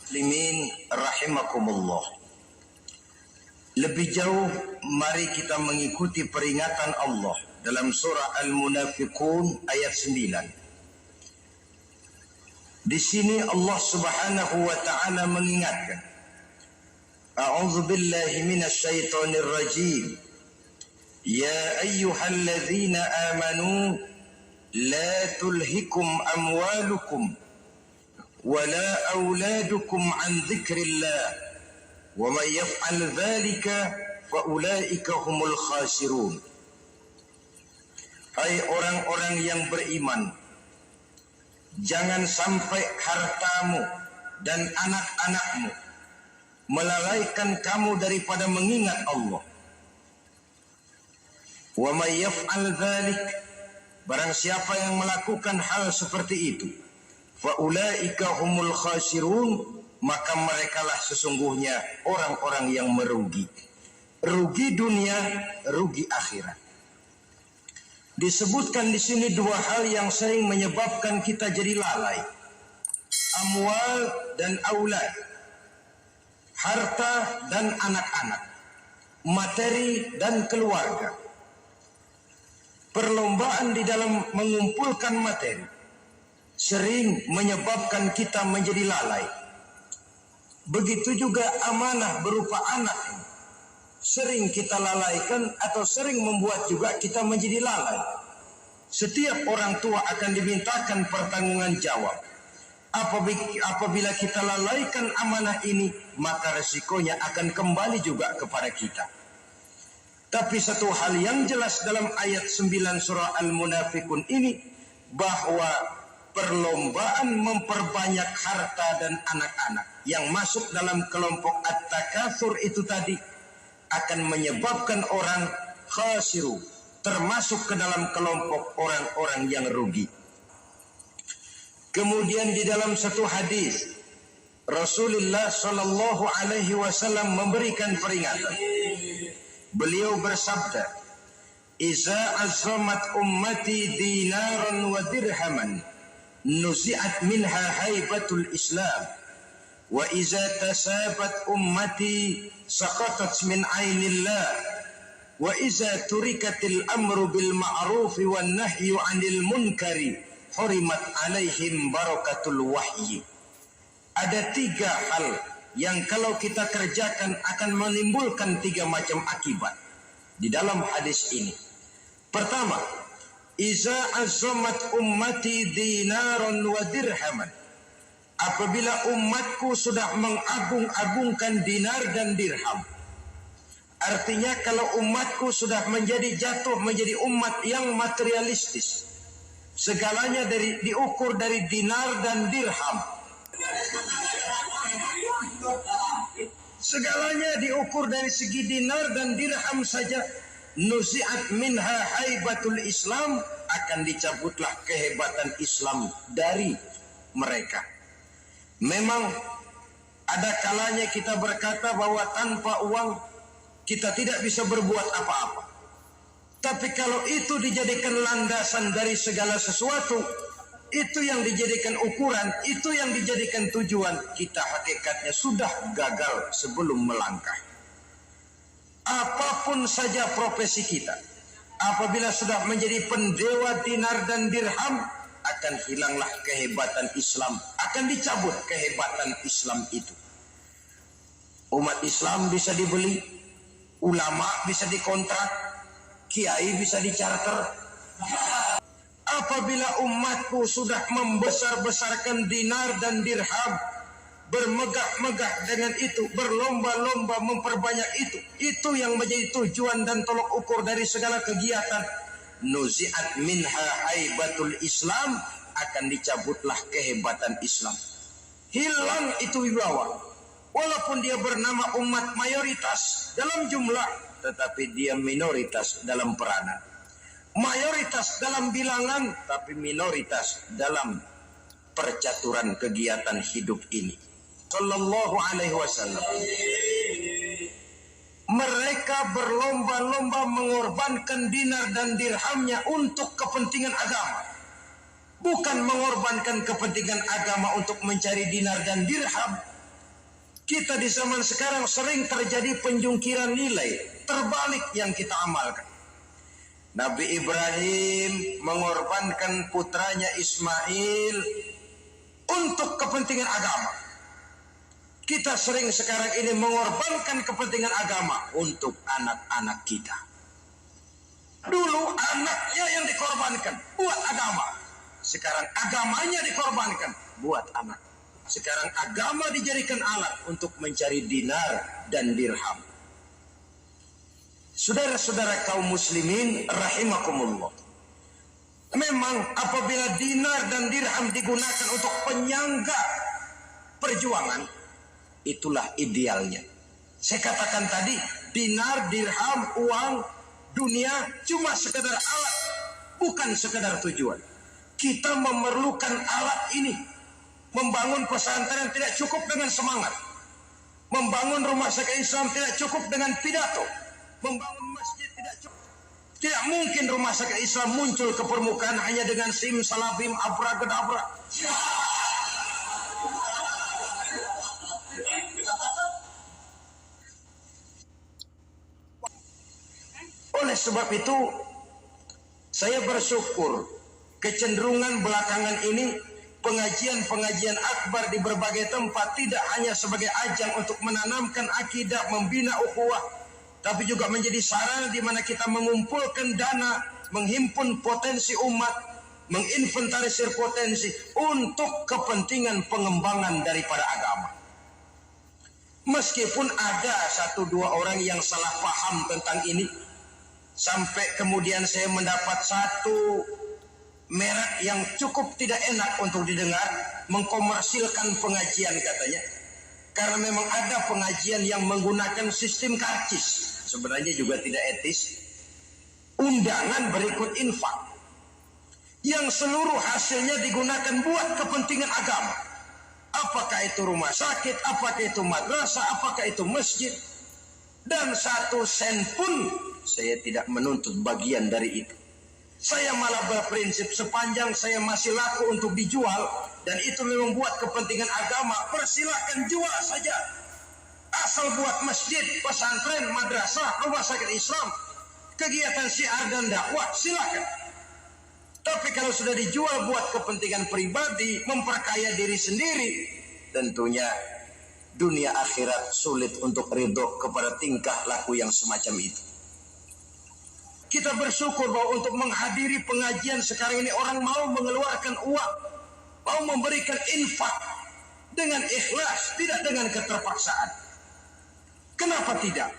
Muslimin rahimakumullah. Lebih jauh, mari kita mengikuti peringatan Allah dalam surah Al-Munafiqun ayat 9. Di sini Allah Subhanahu wa taala mengingatkan, A'udzu billahi minasy syaithanir rajim. Ya ayyuhalladzina amanu la tulhikum amwalukum wala auladukum an dzikrillah wa may yaf'al dzalika fa ulaika humul khasirun. Hai orang-orang yang beriman, jangan sampai hartamu dan anak-anakmu melalaikan kamu daripada mengingat Allah. Wa may yaf'al dzalik, barang siapa yang melakukan hal seperti itu, faulaika humul khasirun, maka merekalah sesungguhnya orang-orang yang merugi. Rugi dunia, rugi akhirat. Disebutkan di sini dua hal yang sering menyebabkan kita jadi lalai. Amwal dan aulad. Harta dan anak-anak. Materi dan keluarga. Perlombaan di dalam mengumpulkan materi sering menyebabkan kita menjadi lalai. Begitu juga amanah berupa anak ini sering kita lalaikan atau sering membuat juga kita menjadi lalai. Setiap orang tua akan dimintakan pertanggungan jawab. Apabila kita lalaikan amanah ini, maka resikonya akan kembali juga kepada kita. Tapi satu hal yang jelas dalam ayat 9 surah Al-Munafiqun ini, bahwa perlombaan memperbanyak harta dan anak-anak yang masuk dalam kelompok at-takatsur itu tadi akan menyebabkan orang khasiru, termasuk ke dalam kelompok orang-orang yang rugi. Kemudian di dalam satu hadis Rasulullah sallallahu alaihi wasallam memberikan peringatan. Beliau bersabda, "Iza azamat ummati dinaran wa dirhaman, nuzi'at minha haibatul Islam. Wa iza tasabat ummati saqatat min ainillah. Wa iza turikatil amru bil ma'rufi wan nahyu 'anil munkari, hurimat 'alaihim barakatul wahyi." Ada tiga hal yang kalau kita kerjakan akan menimbulkan tiga macam akibat di dalam hadis ini. Pertama, iza azamat ummati dinaran wa dirhaman. Apabila umatku sudah mengagung-agungkan dinar dan dirham. Artinya kalau umatku sudah jatuh menjadi umat yang materialistis. Segalanya diukur dari dinar dan dirham. Segalanya diukur dari segi dinar dan dirham saja. Nuzi'at minha haibatul Islam, akan dicabutlah kehebatan Islam dari mereka. Memang ada kalanya kita berkata bahwa tanpa uang kita tidak bisa berbuat apa-apa. Tapi kalau itu dijadikan landasan dari segala sesuatu, itu yang dijadikan ukuran, itu yang dijadikan tujuan, kita hakikatnya sudah gagal sebelum melangkah. Apapun saja profesi kita, apabila sudah menjadi pendewa dinar dan dirham, akan hilanglah kehebatan Islam, akan dicabut kehebatan Islam itu. Umat Islam bisa dibeli, ulama bisa dikontrak, kiai bisa dicarter. Apabila umatku sudah membesar-besarkan dinar dan dirham, bermegah-megah dengan itu, berlomba-lomba memperbanyak itu yang menjadi tujuan dan tolok ukur dari segala kegiatan, nuzi'at minha haibatul Islam, akan dicabutlah kehebatan Islam. Hilang itu wibawa. Walaupun dia bernama umat mayoritas dalam jumlah, tetapi dia minoritas dalam peranan. Mayoritas dalam bilangan, tapi minoritas dalam percaturan kegiatan hidup ini. Sallallahu alaihi wasallam. Mereka berlomba-lomba mengorbankan dinar dan dirhamnya untuk kepentingan agama. Bukan mengorbankan kepentingan agama untuk mencari dinar dan dirham, Kita di zaman sekarang sering terjadi penjungkiran nilai, terbalik yang kita amalkan. Nabi Ibrahim mengorbankan putranya Ismail untuk kepentingan agama. Kita sering sekarang ini mengorbankan kepentingan agama untuk anak-anak kita. Dulu anaknya yang dikorbankan buat agama. Sekarang agamanya dikorbankan buat anak. Sekarang agama dijadikan alat untuk mencari dinar dan dirham. Saudara-saudara kaum muslimin rahimakumullah. Memang apabila dinar dan dirham digunakan untuk penyangga perjuangan, itulah idealnya. Saya katakan tadi, dinar, dirham, uang, dunia cuma sekedar alat, bukan sekedar tujuan. Kita memerlukan alat ini. Membangun pesantren tidak cukup dengan semangat. Membangun rumah sakit Islam tidak cukup dengan pidato. Membangun masjid tidak cukup. Tidak mungkin rumah sakit Islam muncul ke permukaan hanya dengan sim, salabim, abra-gedabra. Oleh sebab itu, saya bersyukur kecenderungan belakangan ini pengajian-pengajian akbar di berbagai tempat tidak hanya sebagai ajang untuk menanamkan akidah, membina ukhuwah, tapi juga menjadi sarana di mana kita mengumpulkan dana, menghimpun potensi umat, menginventarisir potensi untuk kepentingan pengembangan daripada agama. Meskipun ada satu dua orang yang salah paham tentang ini, sampai kemudian saya mendapat satu merek yang cukup tidak enak untuk didengar, mengkomersilkan pengajian katanya. Karena memang ada pengajian yang menggunakan sistem karcis, sebenarnya juga tidak etis. Undangan berikut infak, yang seluruh hasilnya digunakan buat kepentingan agama. Apakah itu rumah sakit, apakah itu madrasah, apakah itu masjid. Dan satu sen pun saya tidak menuntut bagian dari itu. Saya malah berprinsip sepanjang saya masih laku untuk dijual dan itu memang buat kepentingan agama, persilahkan jual saja. Asal buat masjid, pesantren, madrasah, rumah sakit Islam, kegiatan syiar dan dakwah, silakan. Tapi kalau sudah dijual buat kepentingan pribadi, memperkaya diri sendiri, tentunya dunia akhirat sulit untuk ridho kepada tingkah laku yang semacam itu. Kita bersyukur bahwa untuk menghadiri pengajian sekarang ini orang mau mengeluarkan uang, mau memberikan infak dengan ikhlas, tidak dengan keterpaksaan. Kenapa tidak?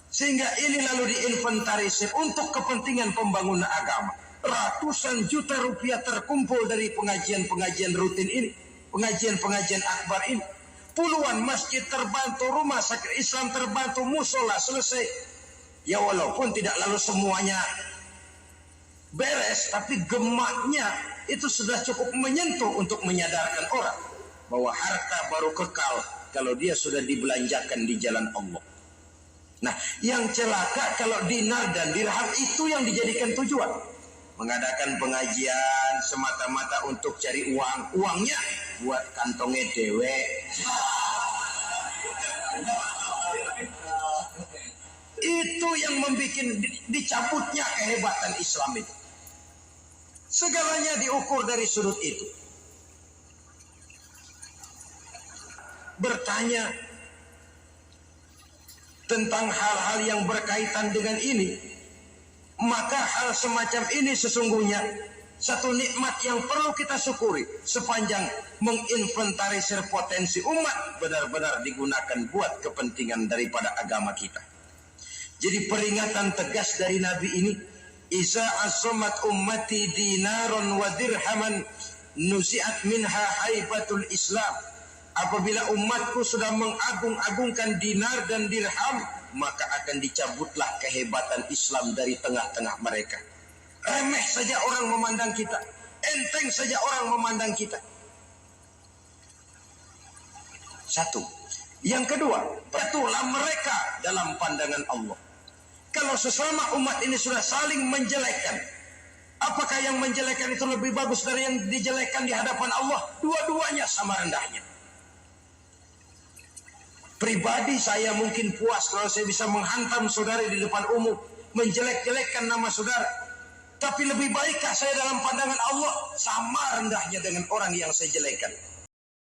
Sehingga ini lalu diinventarisir untuk kepentingan pembangunan agama. Ratusan juta rupiah terkumpul dari pengajian-pengajian rutin ini, pengajian-pengajian akbar ini. Puluhan masjid terbantu, rumah sakit Islam terbantu, musola selesai. Ya walaupun tidak lalu semuanya beres, tapi gemaknya itu sudah cukup menyentuh untuk menyadarkan orang bahwa harta baru kekal kalau dia sudah dibelanjakan di jalan Allah. Nah, yang celaka kalau dinar dan dirham itu yang dijadikan tujuan. Mengadakan pengajian semata-mata untuk cari uang, uangnya buat kantongnya dewe. Itu yang membuat dicabutnya kehebatan Islam itu. Segalanya diukur dari sudut itu. Bertanya tentang hal-hal yang berkaitan dengan ini, maka hal semacam ini sesungguhnya satu nikmat yang perlu kita syukuri sepanjang menginventarisir potensi umat benar-benar digunakan buat kepentingan daripada agama kita. Jadi peringatan tegas dari Nabi ini, Iza asomat ummati dinaron wa dirhaman nusiat minha haibatul Islam. Apabila umatku sudah mengagung-agungkan dinar dan dirham, maka akan dicabutlah kehebatan Islam dari tengah-tengah mereka. Remeh saja orang memandang kita, enteng saja orang memandang kita. Satu. Yang kedua, betullah mereka dalam pandangan Allah. Kalau sesama umat ini sudah saling menjelekkan, apakah yang menjelekkan itu lebih bagus dari yang dijelekkan di hadapan Allah? Dua-duanya sama rendahnya. Pribadi saya mungkin puas kalau saya bisa menghantam saudara di depan umum, menjelek-jelekkan nama saudara. Tapi lebih baikkah saya dalam pandangan Allah sama rendahnya dengan orang yang saya jelekkan?